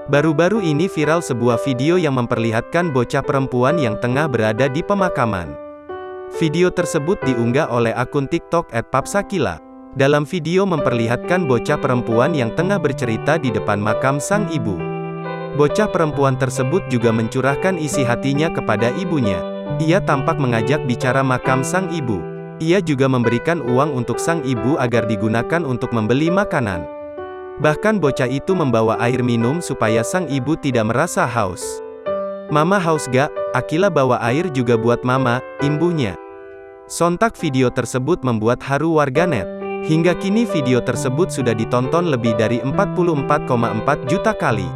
Baru-baru ini viral sebuah video yang memperlihatkan bocah perempuan yang tengah berada di pemakaman. Video tersebut diunggah oleh akun TikTok @papsakila. Dalam video memperlihatkan bocah perempuan yang tengah bercerita di depan makam sang ibu. Bocah perempuan tersebut juga mencurahkan isi hatinya kepada ibunya. Ia tampak mengajak bicara makam sang ibu. Ia juga memberikan uang untuk sang ibu agar digunakan untuk membeli makanan. Bahkan bocah itu membawa air minum supaya sang ibu tidak merasa haus. "Mama haus gak? Akila bawa air juga buat mama," imbuhnya. Sontak video tersebut membuat haru warganet. Hingga kini video tersebut sudah ditonton lebih dari 44,4 juta kali.